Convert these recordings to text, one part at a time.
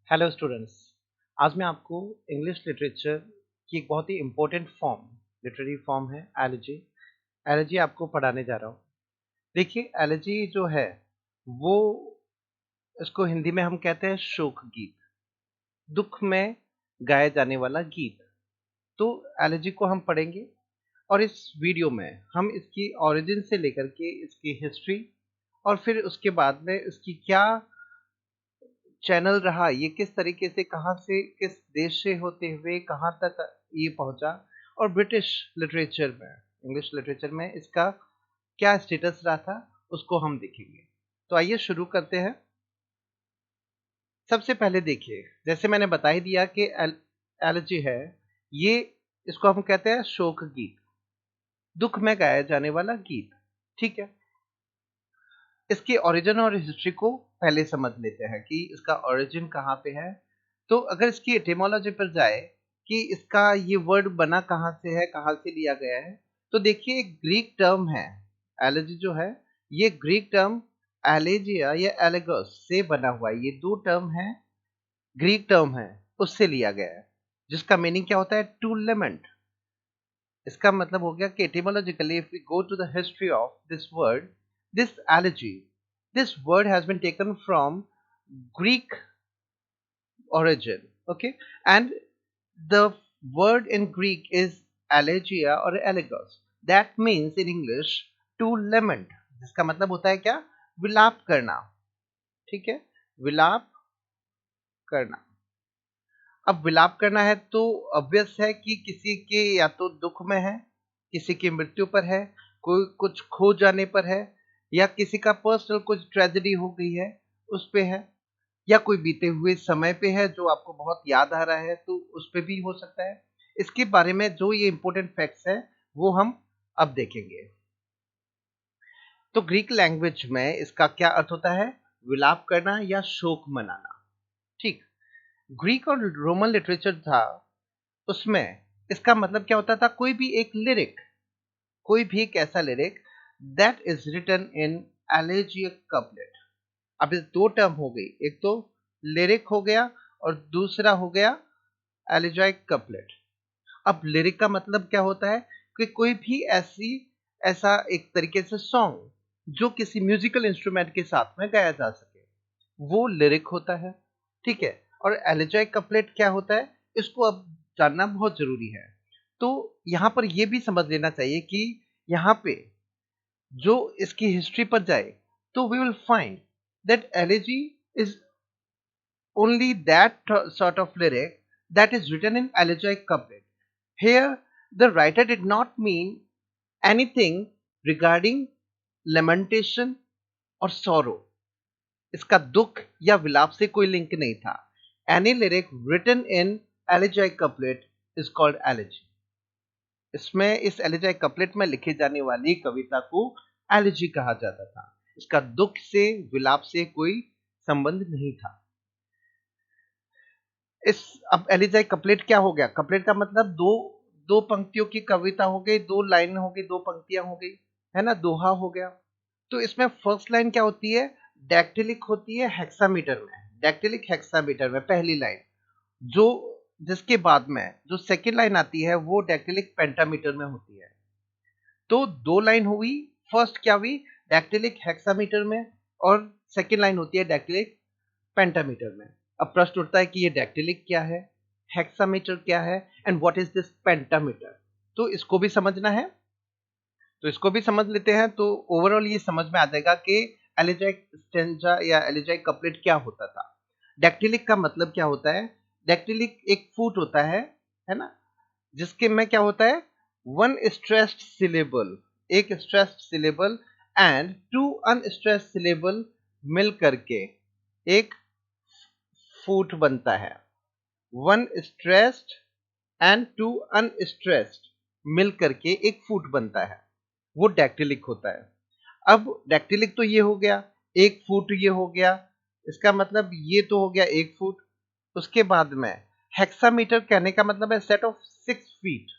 Hello students. आज मैं आपको इंग्लिश लिटरेचर की एक बहुत ही इम्पोर्टेंट फॉर्म, लिटरेरी फॉर्म है एलजी। एलजी आपको पढ़ाने जा रहा हूँ। देखिए, एलजी जो है वो, इसको हिंदी में हम कहते हैं शोक गीत, दुख में गाया जाने वाला गीत। तो एलजी को हम पढ़ेंगे और इस वीडियो में हम इसकी ओरिजिन से लेकर के इसकी हिस्ट्री और फिर उसके बाद में इसकी क्या चैनल रहा, ये किस तरीके से, कहाँ से, किस देश से होते हुए कहाँ तक ये पहुंचा, और ब्रिटिश लिटरेचर में, इंग्लिश लिटरेचर में इसका क्या स्टेटस रहा था, उसको हम देखेंगे। तो आइए शुरू करते हैं। सबसे पहले देखिए, जैसे मैंने बता ही दिया कि एलजी है ये, इसको हम कहते हैं शोक गीत, दुख में गाया जाने वाला गीत। ठीक है, इसके ओरिजिन और हिस्ट्री को पहले समझ लेते हैं कि इसका ओरिजिन कहाँ पे है। तो अगर इसकी एटिमोलॉजी पर जाए कि इसका ये वर्ड बना कहाँ से है, कहाँ से लिया गया है, तो देखिए एक ग्रीक टर्म है। एलर्जी जो है ये ग्रीक टर्म एलेजिया या एलेगस से बना हुआ है। ये दो टर्म है, ग्रीक टर्म है, उससे लिया गया है, जिसका मीनिंग क्या होता है, टू लेमेंट। इसका मतलब हो गया कि etymologically if we go to the history of this word, this elegy, this word has been taken from Greek origin. Okay, and the word in Greek is elegia or elegos, that means in English to lament, जिसका मतलब होता है क्या, विलाप करना। ठीक है, विलाप करना। अब विलाप करना है तो ऑब्वियस है कि किसी के या तो दुख में है, किसी की मृत्यु पर है, कोई कुछ खो जाने पर है, या किसी का पर्सनल कुछ ट्रेजेडी हो गई है उस पे है, या कोई बीते हुए समय पे है जो आपको बहुत याद आ रहा है, तो उस पे भी हो सकता है। इसके बारे में जो ये इंपॉर्टेंट फैक्ट्स है वो हम अब देखेंगे। तो ग्रीक लैंग्वेज में इसका क्या अर्थ होता है, विलाप करना या शोक मनाना। ठीक, ग्रीक और रोमन लिटरेचर था, उसमें इसका मतलब क्या होता था, कोई भी एक लिरिक, कोई भी एक ऐसा lyric that is written in elegiac couplet. अब इस दो टर्म हो गई, एक तो लिरिक हो गया और दूसरा हो गया एलेजियक कपलेट। अब लिरिक का मतलब क्या होता है कि कोई भी ऐसा एक तरीके से सॉन्ग जो किसी म्यूजिकल इंस्ट्रूमेंट के साथ में गाया जा सके, वो लिरिक होता है। ठीक है, और एलिजाइक कपलेट क्या होता है, इसको अब जानना बहुत जरूरी है। तो यहां पर यह भी समझ लेना चाहिए कि यहां पे जो इसकी हिस्ट्री पर जाए तो we will find that elegy is only that sort of lyric that is written in elegiac couplet. Here the writer did not mean anything regarding lamentation or sorrow. इसका दुख या विलाप से कोई लिंक नहीं था। Any lyric written in elegiac couplet is called elegy. इसमें इस elegiac couplet में लिखी जाने वाली कविता को elegy कहा जाता था। इसका दुख से, विलाप से कोई संबंध नहीं था। इस अब elegiac couplet क्या हो गया, कपलेट का मतलब दो दो पंक्तियों की कविता हो गई, दो लाइन हो गई, दो पंक्तियां हो गई, है ना, दोहा हो गया। तो इसमें फर्स्ट लाइन क्या होती है, डैक्टिलिक होती है हेक्सामीटर में, डैक्टिलिक हेक्सामीटर में पहली लाइन, जो जिसके बाद में जो सेकेंड लाइन आती है वो डैक्टिलिक पेंटामीटर में होती है। तो दो लाइन हुई, फर्स्ट क्या हुई, डैक्टिलिक हेक्सामीटर में, और सेकेंड लाइन होती है डैक्टिलिक पेंटामीटर में। अब प्रश्न उठता है कि ये डैक्टिलिक क्या है, हेक्सामीटर क्या है, and what is this pentameter. तो इसको भी समझना है, तो इसको भी समझ लेते हैं। तो ओवरऑल ये समझ में आ जाएगा कि एलिजाइक स्टेंजा या एलिजाइक कपलेट क्या होता था। डैक्टिलिक का मतलब क्या होता है, डैक्टिलिक एक फूट होता है ना, जिसके में क्या होता है, वन स्ट्रेस्ड सिलेबल, एक stressed syllable and two unstressed syllable मिल करके एक फूट बनता है। One stressed and two unstressed मिल करके एक फूट बनता है, वो डैक्टिलिक होता है। अब डैक्टिलिक तो ये हो गया, एक फुट ये हो गया, इसका मतलब ये तो हो गया एक फुट। उसके बाद में हेक्सामीटर कहने का मतलब है सेट ऑफ 6 फीट।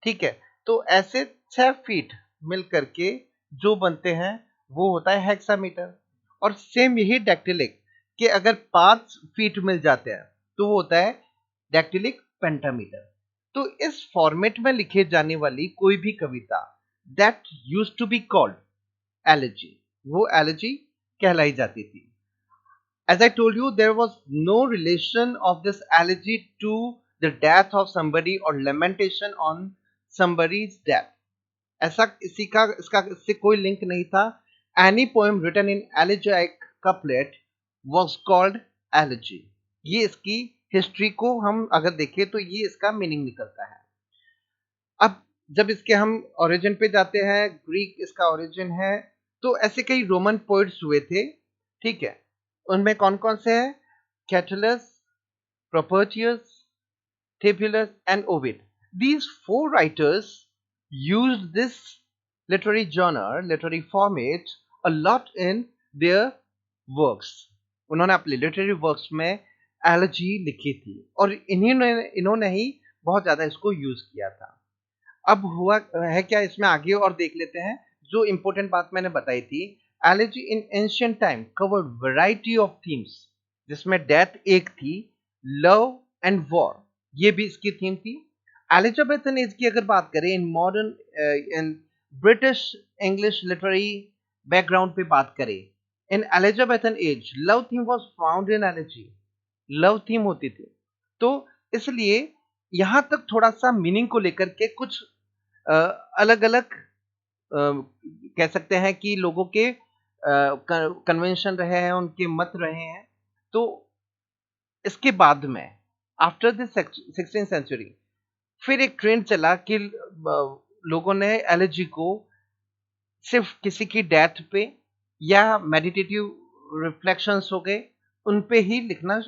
ठीक है, तो ऐसे 6 फीट मिल करके जो बनते हैं वो होता है हेक्सामीटर। और सेम यही डैक्टिलिक कि अगर 5 फीट मिल जाते हैं तो वो होता है डैक्टिलिक पेंटामीटर। तो इस फॉर्मेट में लिखे जाने वाली कोई भी कविता that used to be called elegy, वो एलिजी कहलाई जाती थी। As I told you, there was no relation of this elegy to the death of somebody or lamentation on somebody's death. ऐसा इससे कोई लिंक नहीं था। Any poem written in elegiac couplet was called elegy. ये इसकी history को हम अगर देखें तो ये इसका मीनिंग निकलता है। अब जब इसके हम ओरिजिन पे जाते हैं, ग्रीक इसका ओरिजिन है, तो ऐसे कई रोमन पोइट्स हुए थे, ठीक है। उनमें कौन कौन से हैं? कैटुलस, प्रोपर्टियस, थेफिलस and Ovid. These 4 writers used this literary genre, literary format a lot in their works. उन्होंने अपने लिटरेरी वर्क्स में एलिजी लिखी थी और इन्होंने ही बहुत ज्यादा इसको यूज किया था। अब हुआ है क्या, इसमें आगे और देख लेते हैं। जो इंपॉर्टेंट बात मैंने बताई थी, elegy in ancient time covered variety of themes, जिसमें डेथ एक थी, लव एंड वॉर ये भी इसकी थीम थी। एलिजाबेथन एज की अगर बात करें, in modern in British English literary background पे बात करें, in Elizabethan age love theme was found in elegy, love theme होती थी। तो इसलिए यहां तक थोड़ा सा मीनिंग को लेकर के कुछ अलग अलग कह सकते हैं कि लोगों के कन्वेंशन रहे हैं, उनके मत रहे हैं। तो इसके बाद में आफ्टर द 16th सेंचुरी फिर एक ट्रेंड चला कि लोगों ने एलिजी को सिर्फ किसी की डेथ पे या मेडिटेटिव रिफ्लेक्शंस हो गए उन पे ही लिखना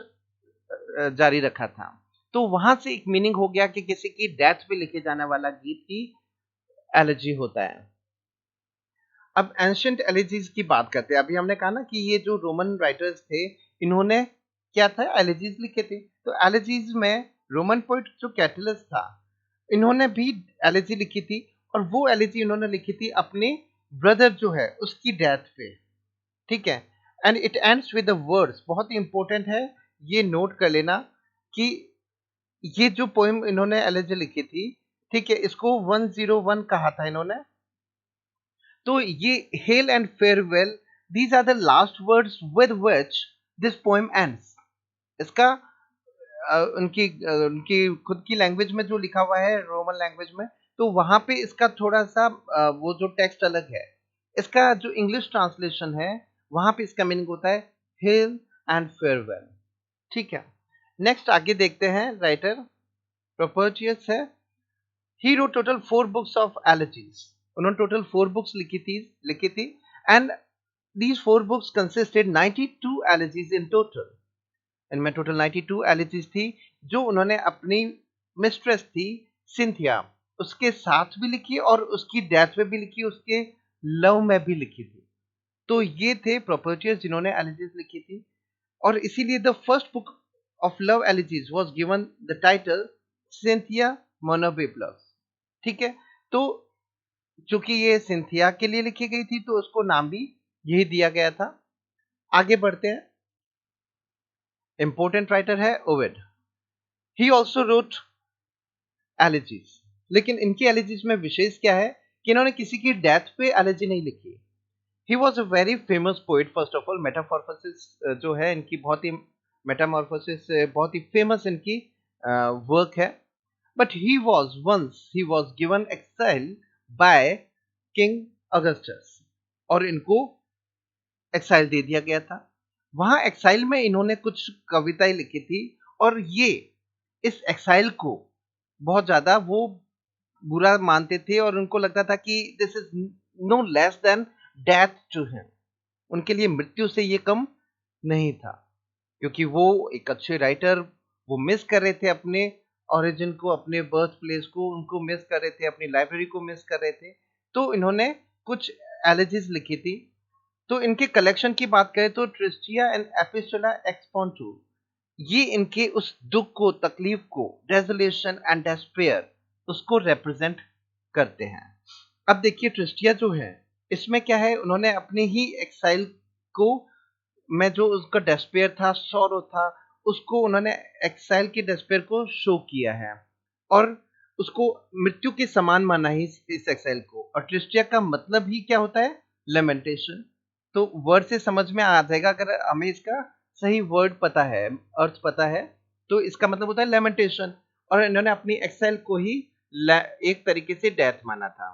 जारी रखा था। तो वहां से एक मीनिंग हो गया कि किसी की डेथ पे लिखे जाने वाला गीत ही एलिजी होता है। अब एंशिएंट एलिजीज की बात करते हैं। अभी हमने कहा ना कि ये जो रोमन राइटर्स थे, इन्होंने क्या था, एलिजीज लिखे थे। तो एलिजीज में रोमन पोइट जो कैटुलस था, इन्होंने भी एलिजी लिखी थी और वो एलिजी इन्होंने लिखी थी अपने ब्रदर जो है उसकी डेथ पे, ठीक है। And it ends with the words, बहुत ही इंपॉर्टेंट है, ये नोट कर लेना कि ये जो पोएम इन्होंने एलिजी लिखी थी, ठीक है, इसको 101 कहा था इन्होंने। तो ये hail and farewell, these are the last words with which this poem ends. इसका उनकी खुद की लैंग्वेज में जो लिखा हुआ है रोमन लैंग्वेज में, तो वहां पे इसका थोड़ा सा वो जो टेक्स्ट अलग है। इसका जो इंग्लिश ट्रांसलेशन है वहां पे इसका मीनिंग होता है हेल एंड फेयरवेल, ठीक है। नेक्स्ट आगे देखते हैं, राइटर प्रोपर्टियस है। He wrote total 4 books of elegies. उन्होंने टोटल 4 बुक्स लिखी थी and these 4 books consisted 92 elegies in total. इनमें टोटल 92 एलिजीज थी जो उन्होंने अपनी मिस्ट्रेस थी सिंथिया उसके साथ भी लिखी और उसकी डेथ में भी लिखी, उसके लव में भी लिखी थी। तो ये थे प्रोपर्टियस जिन्होंने एलिजीज लिखी थी और इसीलिए the first book of love elegies was given the title Cynthia Monobiblos, ठीक है। तो चूंकि ये सिंथिया के लिए लिखी गई थी तो उसको नाम भी यही दिया गया था। आगे बढ़ते हैं। इंपॉर्टेंट राइटर है Ovid. He also wrote elegies, लेकिन इनकी एलिजीज में विशेष क्या है कि इन्होंने किसी की डेथ पे एलिजी नहीं लिखी। He was a very famous poet. First of all Metamorphosis जो है इनकी बहुत ही, मेटामॉर्फोसिस बहुत ही फेमस इनकी वर्क है। But he was given exile by king Augustus और इनको एक्साइल दे दिया गया था। वहां एक्साइल में इन्होंने कुछ कविताएं लिखी थी और ये इस एक्साइल को बहुत ज्यादा वो बुरा मानते थे और उनको लगता था कि this is no less than death to him. उनके लिए मृत्यु से ये कम नहीं था, क्योंकि वो एक अच्छे राइटर, वो मिस कर रहे थे अपने ओरिजिन को, अपने बर्थ प्लेस को, उनको मिस कर रहे थे, अपनी लाइब्रेरी को मिस कर रहे थे। तो इन्होंने कुछ एलिजीज लिखी थी। तो इनके कलेक्शन की बात करें तो ट्रिस्टिया एंड एपिस्टोला एक्सपोंटू, ये इनके उस दुख को, तकलीफ को, डेसोलेशन एंड डेस्पेयर, उसको रिप्रेजेंट करते हैं। अब देखिए ट्रिस्टिया जो है इसमें क्या है, उन्होंने अपने ही एक्साइल को में जो उसका डेस्पेयर था, सॉरो था, उसको उन्होंने एक्साइल के डेस्पेयर को शो किया है और उसको मृत्यु के समान माना ही इस एक्साइल को। और ट्रिस्टिया का मतलब ही क्या होता है? लेमेंटेशन। तो वर्ड से समझ में आ जाएगा, अगर हमें इसका सही वर्ड पता है, अर्थ पता है, तो इसका मतलब होता है लेमेंटेशन। और इन्होंने अपनी एक्साइल को ही एक तरीके से डेथ माना था।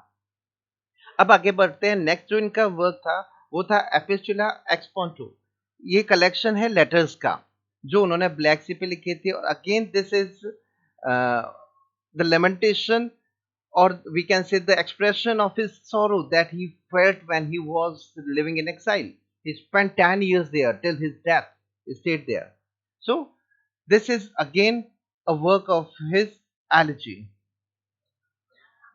अब आगे बढ़ते हैं। नेक्स्ट जो इनका वर्क था वो था एपिस्टुला एक्सपोंटो। ये कलेक्शन है लेटर्स का जो उन्होंने ब्लैक सी पे लिखे थे। और again this is the lamentation, or we can say the expression of his sorrow that he felt when he was living in exile. He spent 10 years there till his death. He stayed there. So, this is again a work of his elegy.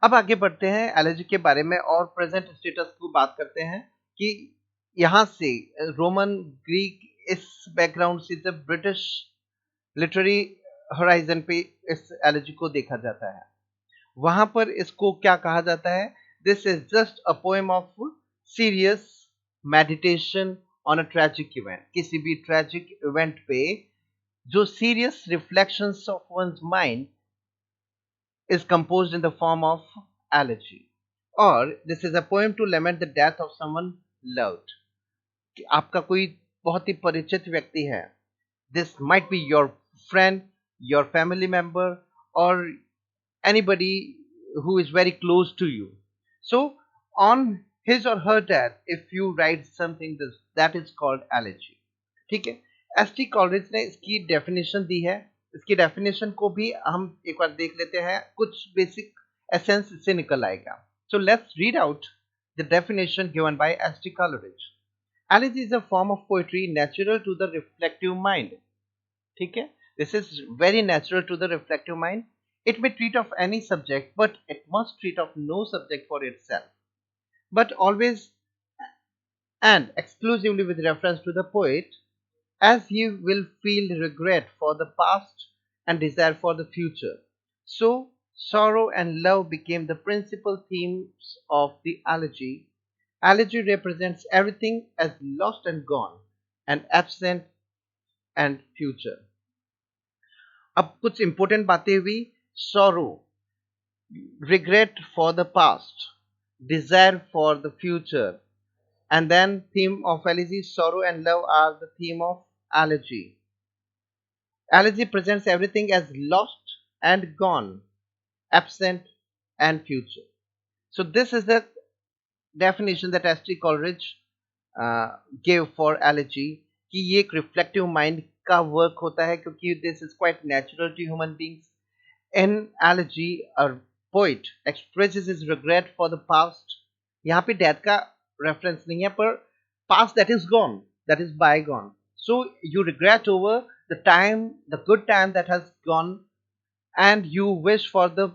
अब आगे बढ़ते हैं allergy के बारे में और present status को बात करते हैं कि यहां से रोमन ग्रीक इस बैकग्राउंड से जब ब्रिटिश लिटरेरी होराइजन पे इस एलर्जी को देखा जाता है, वहां पर इसको क्या कहा जाता है? This is just a poem of serious meditation on a tragic event. किसी भी ट्रेजिक इवेंट पे जो serious reflections of once mind is composed in the form of elegy, or this is a poem to lament the death of someone loved। कि आपका कोई बहुत ही परिचित व्यक्ति है, this might be your friend, your family member, or anybody who is very close to you। So on his or her death, if you write something, that is called elegy। ठीक है। ST. Coleridge ने इसकी definition दी है। इसकी definition को भी हम एक बार देख लेते हैं, कुछ बेसिक एसेंस इससे निकल आएगा। So let's read out the definition given by S T. Coleridge. Elegy is a form of poetry natural to the reflective mind. ठीक है, this is very natural to the reflective mind. It may treat of any subject but it must treat of no subject for itself, but always and exclusively with reference to the poet, as he will feel regret for the past and desire for the future. So, sorrow and love became the principal themes of the elegy. Elegy represents everything as lost and gone, and absent and future. अब कुछ important बातें हुई। sorrow, regret for the past, desire for the future, and then theme of elegy, sorrow and love are the theme of elegy. Elegy presents everything as lost and gone, absent and future. So this is the definition that S.T. Coleridge gave for elegy, कि ये एक reflective mind का work होता है, क्योंकि this is quite natural to human beings. In elegy a poet expresses his regret for the past। यहाँ पे death का रेफरेंस नहीं है, पर past that is gone, that is bygone। So you regret over the time, the good time that has gone, and you wish for the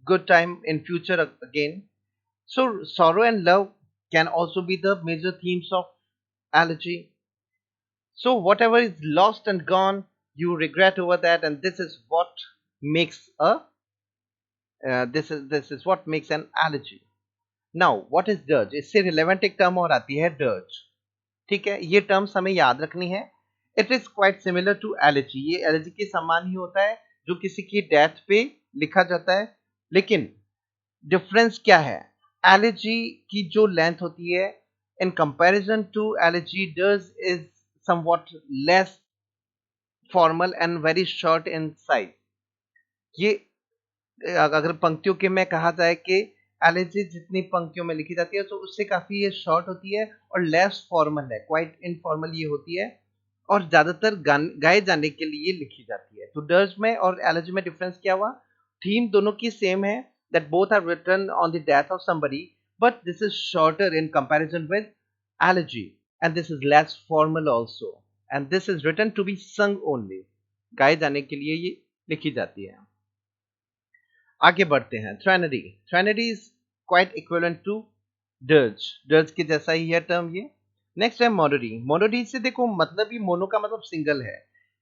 good time in future again। So sorrow and love can also be the major themes of elegy। So whatever is lost and gone, you regret over that, and this is what makes a this is what makes an elegy। Now what is dirge? इससे relevant एक term और आती है dirge। ठीक है, ये terms हमें याद रखनी है। It is quite similar to elegy. ये एलिजी के समान ही होता है जो किसी की डेथ पे लिखा जाता है, लेकिन डिफरेंस क्या है? एलिजी की जो लेंथ होती है in comparison to elegy, dirge is somewhat less formal and very short in size. ये अगर पंक्तियों के में कहा जाए कि एलिजी जितनी पंक्तियों में लिखी जाती है तो उससे काफी ये शॉर्ट होती है और लेस फॉर्मल है, क्वाइट इनफॉर्मल ये होती है, और ज्यादातर गाए जाने के लिए लिखी जाती है। तो डर्ज में और एलिजी में डिफरेंस क्या हुआ? थीम दोनों की सेम है, that both are written on the death of somebody, but this is shorter in comparison with elegy, and this is less formal also, and this is written to be sung only. गाए जाने के लिए ये लिखी जाती है। आगे बढ़ते हैं। Threnody. Threnody is quite equivalent to dirge. Dirge के जैसा ही है टर्म ये। नेक्स्ट है मोनोडी। मोनोडी से देखो मतलब ही मोनो का मतलब सिंगल है।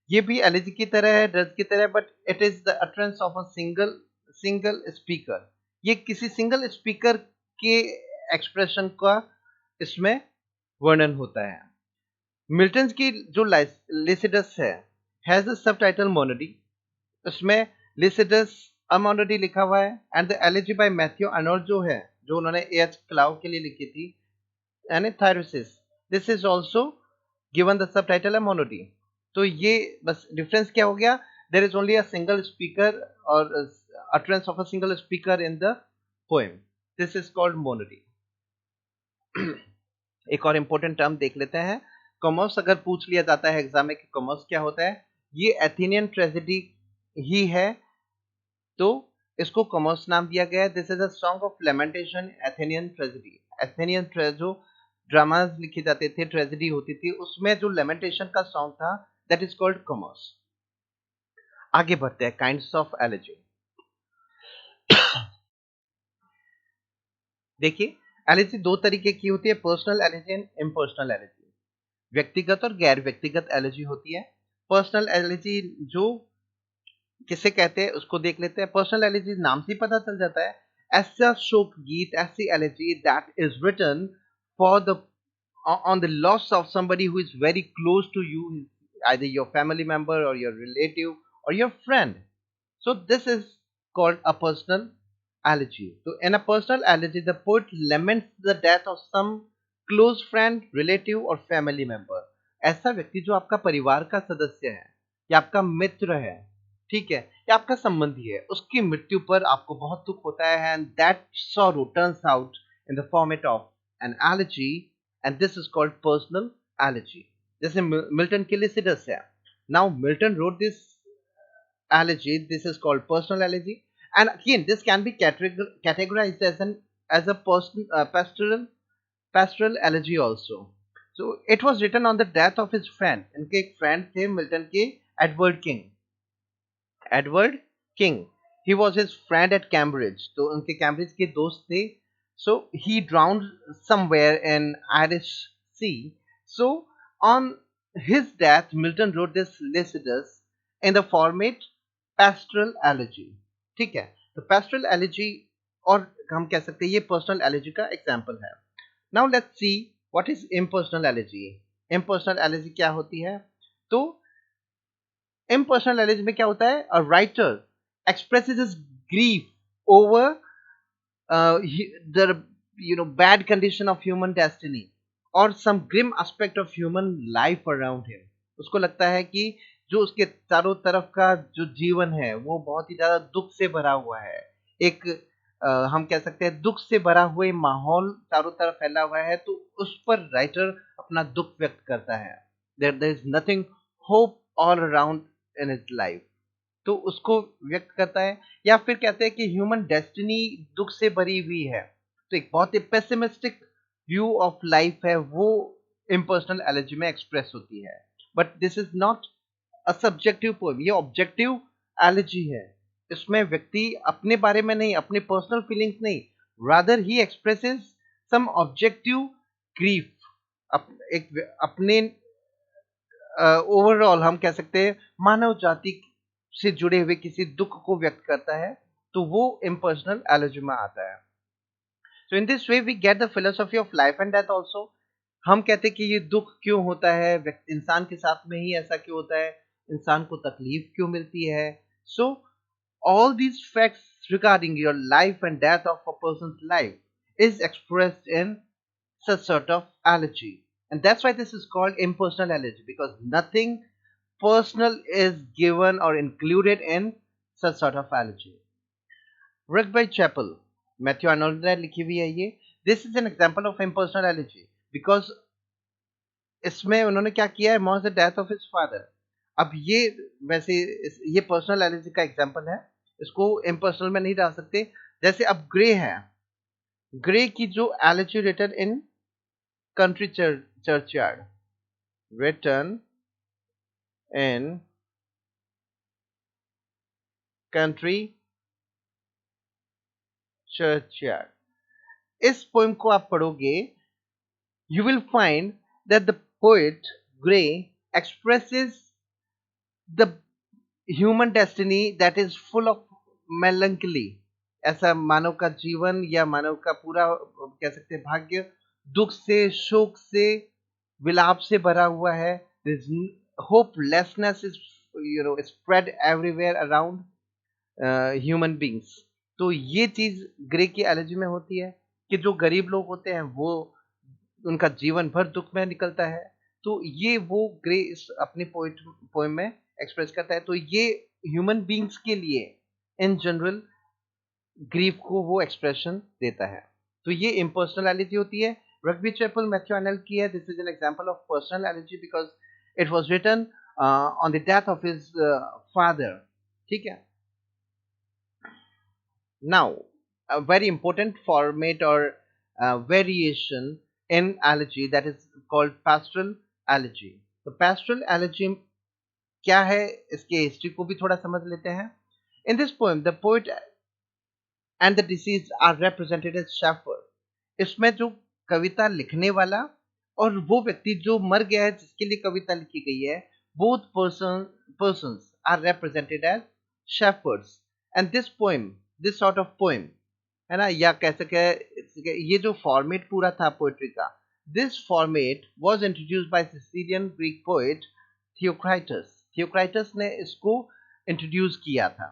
ये भी एलिजी की तरह है, डर्ज की तरह, but it is the utterance of a single speaker. ये किसी सिंगल स्पीकर के एक्सप्रेशन का इसमें वर्णन होता है। मिल्टन की जो लिसिडस है हैज द सब टाइटल मोनोडी, उसमें लिसिडस अमोनोडी लिखा हुआ है, and the elegy bye Matthew Arnold जो है, जो उन्होंने एच क्लाउ के लिए लिखी थी, यानी Thyrsis, this is also given the subtitle a monody. तो ये बस डिफरेंस क्या हो गया, there is only a single speaker और utterance of a single speaker in the poem, this is called monody। एक और इंपॉर्टेंट टर्म देख लेते हैं, कॉमर्स अगर पूछ लिया जाता है एग्जाम में कि कॉमर्स क्या होता है, ये एथेनियन ट्रेजेडी ही है, तो इसको कॉमर्स नाम दिया गया है। This is a song of lamentation, Athenian tragedy. Athenian जो ड्रामास लिखे जाते थे, ट्रेजेडी होती थी, उसमें जो लेमेंटेशन का सॉन्ग था, दैट इज कॉल्ड कॉमर्स। आगे बढ़ते हैं, काइंड्स ऑफ एलिजी। देखिए, एलिजी दो तरीके की होती है, personal elegy and impersonal elegy. व्यक्तिगत और गैर व्यक्तिगत एलिजी होती है। पर्सनल एलिजी जो किसे कहते हैं उसको देख लेते हैं। पर्सनल एलिजी नाम से ही पता चल जाता है, ऐसा शोक गीत, ऐसी elegy that is written for the on the loss of somebody who is very close to you, either your family member or your relative or your friend. So this is called a personal elegy. So in a personal elegy, the poet laments the death of some close friend, relative or family member. ऐसा व्यक्ति जो आपका परिवार का सदस्य है, या आपका मित्र है, ठीक है, या आपका संबंधी है, उसकी मृत्यु पर आपको बहुत दुख होता है, and that sorrow turns out in the format of an elegy, and this is called personal elegy. जैसे मिल्टन के लिसिडस है। Now Milton wrote this elegy, this is called personal elegy, and again this can be categorized as an as a person pastoral elegy also. So it was written on the death of his friend, इनके एक friend थे Milton के, Edward king. Edward king, he was his friend at Cambridge, तो उनके Cambridge के दोस्त थे। So he drowned somewhere in Irish Sea. So on his death, Milton wrote this Lycidas in the format pastoral elegy। ठीक है, तो pastoral elegy, और हम कह सकते हैं ये पर्सनल एलिजी का एग्जाम्पल है। Now let's see what is impersonal elegy. Impersonal elegy क्या होती है, तो इम्पर्सनल एलिजी में क्या होता है, a writer expresses his grief over the bad condition of human destiny or some grim aspect of human life around him। उसको लगता है कि जो उसके चारों तरफ का जो जीवन है वो बहुत ही ज्यादा दुख से भरा हुआ है। एक हम कह सकते हैं दुख से भरा हुआ माहौल चारों तरफ फैला हुआ है, तो उस पर राइटर अपना दुख व्यक्त करता है। there is nothing hope all around in his life, तो उसको व्यक्त करता है। या फिर कहते हैं कि ह्यूमन डेस्टिनी दुख से भरी हुई है, तो एक बहुत ही पेसिमिस्टिक व्यू ऑफ लाइफ है, वो इम्पर्सनल एलिजी में एक्सप्रेस होती है। But this is not a subjective poem, ये ऑब्जेक्टिव एलिजी है। इसमें व्यक्ति अपने बारे में नहीं, अपने पर्सनल फीलिंग्स नहीं, rather he expresses some objective grief, एक अपने ओवरऑल हम कह सकते हैं मानव जाति से जुड़े हुए किसी दुख को व्यक्त करता है, तो वो इम्पर्सनल एलिजी में आता है। So in this way we get the philosophy of life and death also. हम कहते हैं कि ये दुख क्यों होता है, इंसान के साथ में ही ऐसा क्यों होता है, इंसान को तकलीफ क्यों मिलती है। सो all these facts regarding your life and death of a person's life is expressed in such sort of elegy, and that's why this is called impersonal elegy, because nothing personal is given or included in such sort of elegy। Wrecked by Chapel, Matthew Arnold ने लिखी हुई है ये। This is an example of impersonal elegy because इसमें उन्होंने क्या किया है, mourns the death of his father। अब ये वैसे ये पर्सनल एलिजी का एग्जांपल है, इसको इम्पर्सनल में नहीं डाल सकते। जैसे अब ग्रे है, ग्रे की जो elegy written in country churchyard, written in country churchyard, इस पोएम को आप पढ़ोगे, you will find that the poet Gray expresses the human destiny that is full of melancholy। ऐसा मानव का जीवन या मानव का पूरा कह सकते हैं भाग्य दुख से, शोक से विलाप से भरा हुआ है, hopelessness is spread everywhere around human beings. तो ये चीज ग्रे की एलर्जी में होती है कि जो गरीब लोग होते हैं वो उनका जीवन भर दुख में निकलता है। तो ये वो ग्रे इस अपनी पोएम में एक्सप्रेस करता है। तो ये ह्यूमन बींग्स के लिए इन जनरल ग्रीफ को वो एक्सप्रेशन देता है। तो ये इम्पर्सनल एलर्जी होती है। रग्बी चैपल मैथ्यू आर्नल्ड की है। This is an example of personal allergy because it was written on the death of his father. ठीक है। Now, a very important format or variation in allergy that is called pastoral allergy. तो pastoral allergy क्या है, इसके history को भी थोड़ा समझ लेते हैं। In this poem, the poet and the deceased are represented as shepherd. इसमें जो कविता लिखने वाला और वो व्यक्ति जो मर गया है जिसके लिए कविता लिखी गई है, both persons are represented as shepherds. And this poem, this sort of poem, है ना, या कह सके ये जो फॉर्मेट पूरा था पोएट्री का, this format was introduced by Sicilian Greek poet Theocritus. Theocritus ने इसको इंट्रोड्यूस किया था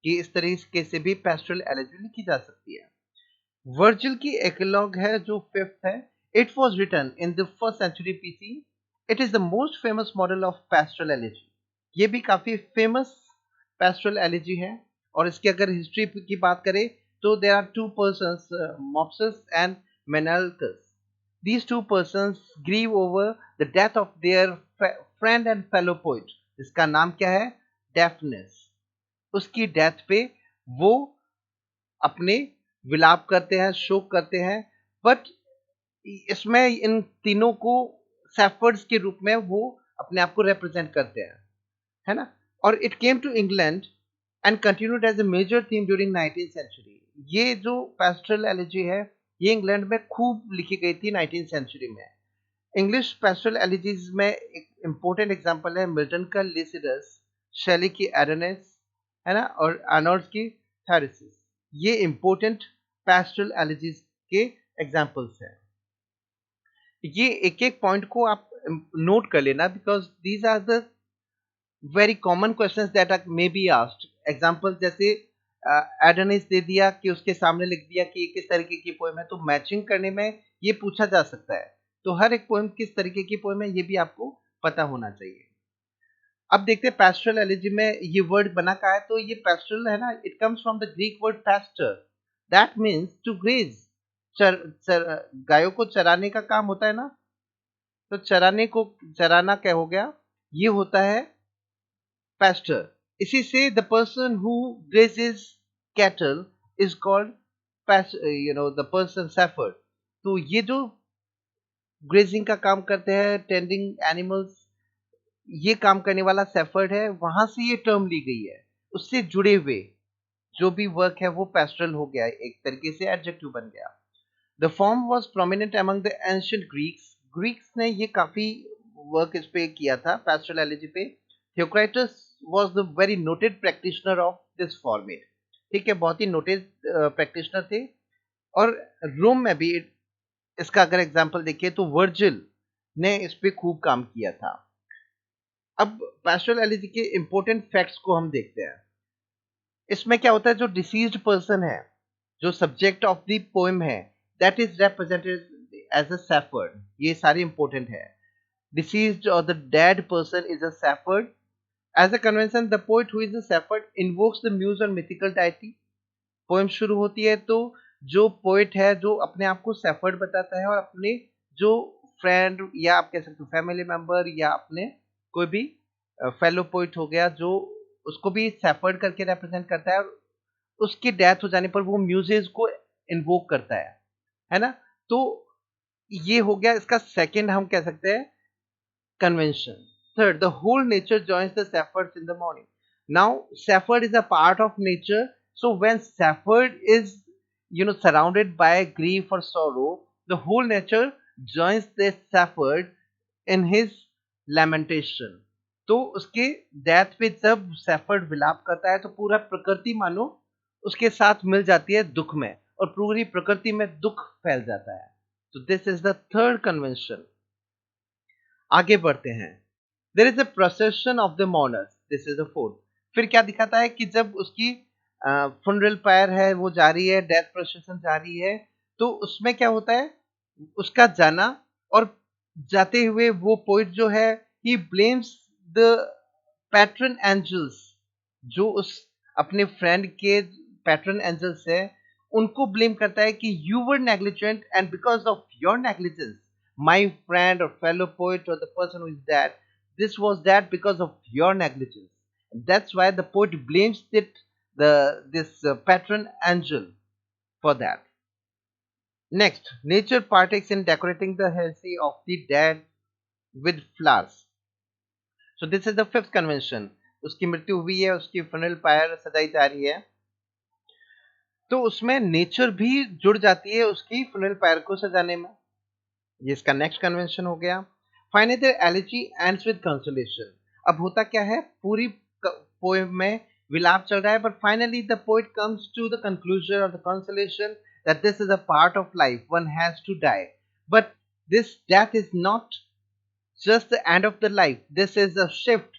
कि इस तरीके से भी पेस्टोरल एलेजी लिखी जा सकती है। वर्जिल की एक्लॉग है जो फिफ्थ है। It was written in the first century BC. It is the most famous model of pastoral elegy. ये भी काफी फेमस पेस्टोरल एलेजी है। और इसकी अगर हिस्ट्री की बात करें तो there are two persons, Mopsus and Menalcus. These two persons grieve over the death of their friend and fellow poet, जिसका नाम क्या है, Daphnis. उसकी डेथ पे वो अपने विलाप करते हैं, शोक करते हैं। बट इसमें इन तीनों को सेफर्ड्स के रूप में वो अपने आप को रिप्रेजेंट करते हैं, है ना। और it came to England and continued as a major theme during 19th century. ये जो पेस्टोरल एलेजी है ये इंग्लैंड में खूब लिखी गई थी 19th सेंचुरी में। इंग्लिश पेस्टोरल एलेजीज में एक इंपॉर्टेंट एग्जांपल है मिल्टन का लिसिडस, शेली की एडोनिस, है ना, और आर्नोल्ड की थेरेसिस। ये इंपॉर्टेंट पेस्टोरल एलेजीज के एग्जांपल्स हैं। ये एक एक पॉइंट को आप नोट कर लेना because these are the very common questions that are may be asked. Example जैसे एडोनिस दे दिया कि उसके सामने लिख दिया कि किस तरीके की पोएम है, तो मैचिंग करने में ये पूछा जा सकता है। तो हर एक पोएम किस तरीके की पोएम है ये भी आपको पता होना चाहिए। अब देखते हैं पेस्टोरल एलेजी में ये वर्ड बना का है। तो ये पेस्टोरल है ना, it comes from the Greek word pastor that means to graze. गायों को चराने का काम होता है ना, तो चराना क्या हो गया, ये होता है पेस्टर। इसी से the person who grazes cattle is called the person shepherd. तो ये जो ग्रेजिंग का काम करते हैं, टेंडिंग एनिमल्स, ये काम करने वाला शेफर्ड है, वहां से ये टर्म ली गई है। उससे जुड़े हुए जो भी वर्क है वो पेस्टरल हो गया, एक तरीके से एडजेक्टिव बन गया। The form was prominent among the ancient Greeks. Greeks ने ये काफी वर्क इस पे किया था, पेस्टरल एलेजी पे। Theocritus was the very noted practitioner of this format. ठीक है, बहुत ही नोटेड प्रैक्टिशनर थे। और रोम में भी इसका अगर एग्जांपल देखिए तो वर्जिल ने इस पे खूब काम किया था। अब पेस्टरल एलेजी के इंपॉर्टेंट फैक्ट्स को हम देखते हैं। इसमें क्या होता है, जो डिसीज्ड पर्सन है, जो सब्जेक्ट ऑफ द पोएम है, that is represented as a shepherd. ये सारे इंपॉर्टेंट है। डिसीज्ड और the dead person is a shepherd. As a convention the poet who is a shepherd invokes the muse और mythical deity. Poem शुरू होती है तो जो पोएट है जो अपने आप को शेफर्ड बताता है और अपने जो फ्रेंड या आप कह सकते हो फैमिली मेंबर या अपने कोई भी फेलो पोएट हो गया जो उसको भी शेफर्ड करके रिप्रेजेंट करता है, और उसकी डेथ हो जाने पर वो म्यूजेस को इन्वोक करता है ना। तो ये हो गया इसका सेकंड हम कह सकते हैं convention. Third, the whole nature joins the shepherds in the morning. Now, shepherd is a part of nature. So when shepherd is, surrounded by grief or sorrow, the whole nature joins the shepherd in his lamentation. तो उसके death पे जब shepherd विलाप करता है तो पूरा प्रकृति मानो उसके साथ मिल जाती है दुख में, और पूरी प्रकृति में दुख फैल जाता है। तो this is the third convention. आगे बढ़ते हैं। There is a procession of the mourners, this is the fourth. फिर क्या दिखाता है कि जब उसकी फुनरल पायर है वो जारी है, डेथ प्रोसेशन जारी है, तो उसमें क्या होता है, उसका जाना, और जाते हुए वो पोइट जो है ही ब्लेम्स द पैट्रन एंजल्स, जो उस अपने फ्रेंड के पैट्रन एंजल्स है उनको ब्लेम करता है कि you were negligent and because of your negligence my friend और फेलो पोइट और the person who is that, this was that because of your negligence. That's why the poet blames this patron angel for that. Next, nature partakes in decorating the heresy of the dead with flowers. So this is the fifth convention. उसकी मृत्यु हुई है, उसकी funeral pyre सजाई जा रही है, तो उसमें नेचर भी जुड़ जाती है उसकी funeral pyre को सजाने में। ये इसका नेक्स्ट कन्वेंशन हो गया। Finally the elegy ends with consolation. अब होता क्या है, पूरी पोएम में विलाप चल रहा है, but finally the poet comes to the conclusion और the consolation that this is a part of life, one has to die, but this death is not just the end of the life, this is a shift,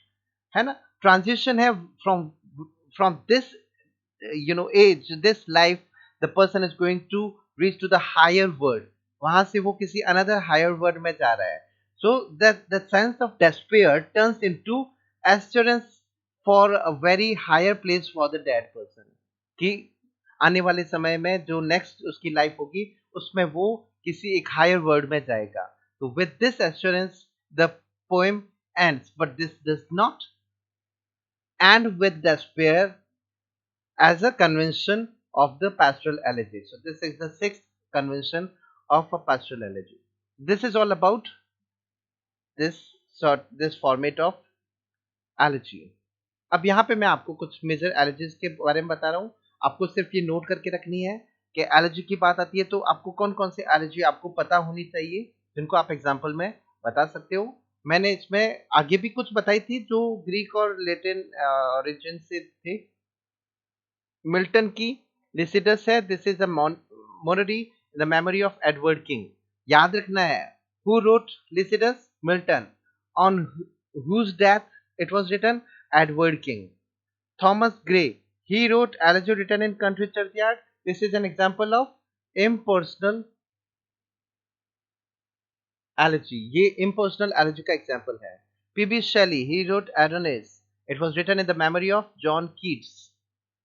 है ना, transition है from from this age, this life, the person is going to reach to the higher world, वहां से वो किसी another higher world में जा रहा है। So that the sense of despair turns into assurance for a very higher place for the dead person, कि आने वाले समय में जो नेक्स्ट उसकी लाइफ होगी उसमें वो किसी एक हायर वर्ल्ड में जाएगा। तो with this assurance the poem ends, but this does not and with despair as a convention of the pastoral elegy. So this is the sixth convention of a pastoral elegy. This is all about this format of elegy. अब यहाँ पे मैं आपको कुछ major allergies के बारे में बता रहा हूँ, आपको सिर्फ ये नोट करके रखनी है कि एलर्जी की बात आती है तो आपको कौन कौन से एलर्जी आपको पता होनी चाहिए, जिनको आप एग्जाम्पल में बता सकते हो। मैंने इसमें आगे भी कुछ बताई थी जो ग्रीक और लैटिन ओरिजिन से थे। मिल्टन की लिसिडस है, this is a monody in the memory of Edward King. याद रखना है, who wrote Lycidas? Milton. On whose death it was written? Edward King. Thomas Gray, he wrote elegy written in country churchyard, this is an example of impersonal elegy, ये impersonal elegy का example है। P.B. Shelley, he wrote Adonis, it was written in the memory of John Keats,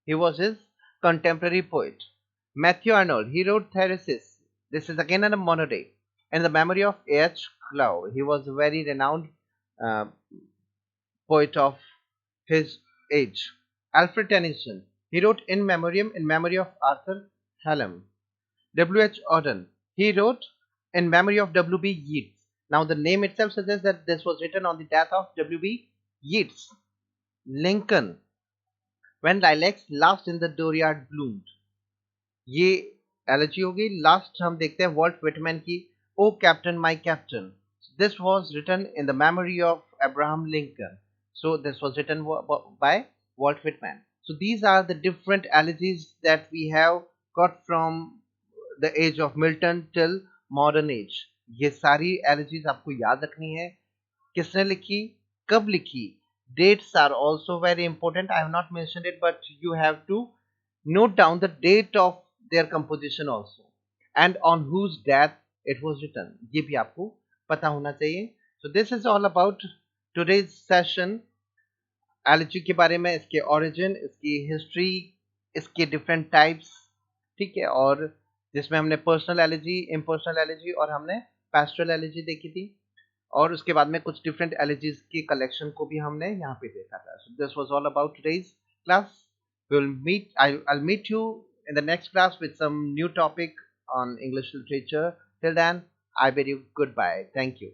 he was his contemporary poet। Matthew Arnold, he wrote Theresis, this is again a monody in the memory of H. Clow, he was a very renowned uh, poet of his age। Alfred Tennyson, he wrote In Memoriam in memory of Arthur Hallam। W. H. Auden, he wrote in memory of W. B. Yeats। Now the name itself suggests that this was written on the death of W. B. Yeats। Lincoln, When Lilacs Last in the Dooryard Bloomed, ये elegy होगी। Last हम देखते हैं Walt Whitman की O Captain my Captain, this was written in the memory of Abraham Lincoln, so this was written by Walt Whitman। So these are the different elegies that we have got from the age of Milton till modern age। ये सारी elegies आपको याद रखनी है, किसने लिखी, कब लिखी। Dates are also very important, I have not mentioned it, but you have to note down the date of their composition also and on whose death it was written, ये भी आपको पता होना चाहिए। So this is all about today's session, allergy के बारे में, इसके ओरिजिन, इसकी हिस्ट्री, इसके डिफरेंट टाइप्स, ठीक है, और जिसमें हमने पर्सनल एलर्जी, इम्पर्सनल एलर्जी और हमने पैस्टोरल एलर्जी देखी थी, और उसके बाद में कुछ डिफरेंट एलर्जीज की कलेक्शन को भी हमने यहाँ पे देखा था। So this was all about today's class. I'll meet you in the next class with some new topic on English literature. Till then, I bid you goodbye. Thank you.